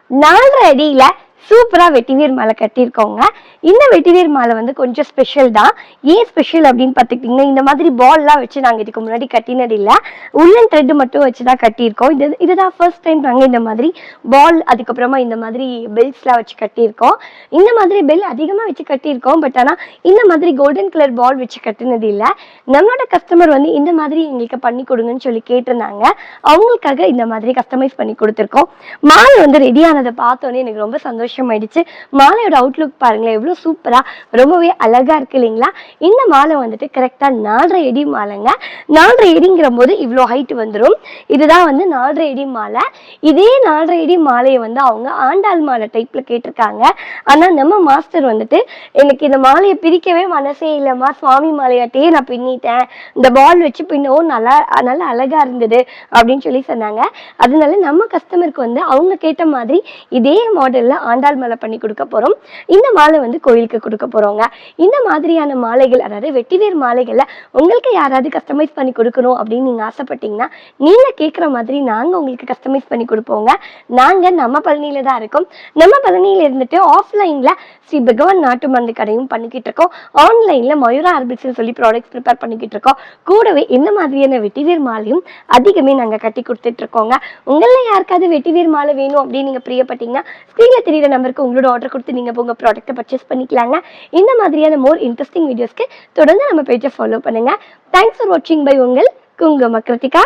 4.5 அடியில சூப்பரா வெட்டிவேர் மாலை கட்டியிருக்கோங்க. இந்த வெட்டிவேர் மாலை வந்து கொஞ்சம் ஸ்பெஷல் தான். ஏன் ஸ்பெஷல் அப்படின்னு பார்த்துக்கிட்டிங்கன்னா, இந்த மாதிரி பால்லாம் வச்சு நாங்கள் இதுக்கு முன்னாடி கட்டினது இல்லை. உள்ளன் த்ரெட் மட்டும் வச்சு தான் கட்டியிருக்கோம். இதுதான் ஃபர்ஸ்ட் டைம் நாங்கள் இந்த மாதிரி பால், அதுக்கப்புறமா இந்த மாதிரி பெல்ஸ்லாம் வச்சு கட்டியிருக்கோம். இந்த மாதிரி பெல் அதிகமாக வச்சு கட்டியிருக்கோம். பட் ஆனால் இந்த மாதிரி கோல்டன் கலர் பால் வச்சு கட்டினது இல்லை. நம்மளோட கஸ்டமர் வந்து இந்த மாதிரி எங்களுக்கு பண்ணி கொடுங்கன்னு சொல்லி கேட்டிருந்தாங்க. அவங்களுக்காக இந்த மாதிரி கஸ்டமைஸ் பண்ணி கொடுத்துருக்கோம். மாலை வந்து ரெடி ஆனதை பார்த்தோன்னே எனக்கு ரொம்ப சந்தோஷம் ஆயிடுச்சு. மாலையோட அவுட்லுக் பாருங்களேன், எவ்வளவு சூப்பரா ரொம்பவே அழகா இருக்கு இல்லைங்களா? இந்த மாலை வந்துட்டு கரெக்டா 4.5 அடி மாலைங்க. 4.5 அடிங்கிற போது இவ்வளோ ஹைட் வந்துடும். இதுதான் வந்து 4.5 அடி மாலை. இதே 4.5 அடி மாலையை வந்து அவங்க ஆண்டாள் மாலை டைப்ல கேட்டிருக்காங்க. ஆனா நம்ம மாஸ்டர் வந்துட்டு, எனக்கு இந்த மாலையை பிரிக்கவே மனசே இல்லைம்மா, சுவாமி மாலையாட்டையே நான் பின்னிட்டேன், இந்த பால் வச்சு பின்னவும் நல்லா நல்லா அழகா இருந்தது அப்படின்னு சொல்லி சொன்னாங்க. அதனால நம்ம கஸ்டமருக்கு வந்து அவங்க கேட்ட மாதிரி இதே மாடல்ல ஆண்டாள் மாலை பண்ணி கொடுக்க போறோம். இந்த மாலை வந்து கோயிலுக்கு கொடுக்க போறோங்க. இந்த மாதிரியான மாலைகள், அதாவது வெட்டிவேர் மாலைகள்ல உங்களுக்கு யாராவது கஸ்டமைஸ் பண்ணி கொடுக்கணும் அப்படின்னு நீங்க ஆசைப்பட்டீங்கன்னா, நீங்க கேட்குற மாதிரி நாங்க உங்களுக்கு கஸ்டமைஸ் பண்ணி கொடுப்போங்க. நாங்க நம்ம பழனியில தான் இருக்கோம். நம்ம பழனியில இருந்துட்டு ஆஃப்லைன்ல ஸ்ரீ பகவான் நாட்டு மருந்து கடையும் பண்ணிக்கிட்டு இருக்கோம். ஆன்லைன்ல மயூரா ஆர்பிட்ஸ்னு சொல்லி ப்ராடக்ட்ஸ் ப்ரிப்பேர் பண்ணிக்கிட்டு இருக்கோம். கூடவே இந்த மாதிரியான வெட்டிவேர் மாலையும் அதிகமே நாங்க கட்டி கொடுத்துட்டு இருக்கோங்க. உங்கள யாருக்காவது வெட்டிவேர் மாலை வேணும் அப்படின்னு நீங்க பிரியப்பட்டீங்கன்னா, ஸ்க்ரீன்ல தெரியுற நம்பருக்கு உங்களோட ஆர்டர் கொடுத்து நீங்க உங்க ப்ராடக்ட்டை பர்ச்சேஸ் பண்ணிக்கலாங்க. இந்த மாதிரியான மோர் இன்ட்ரெஸ்டிங் வீடியோஸ்க்கு தொடர்ந்து நம்ம பேஜை ஃபாலோ பண்ணுங்க. தேங்க்ஸ் ஃபார் வாட்சிங் பை உங்கள் குங்கும கிருத்திகா.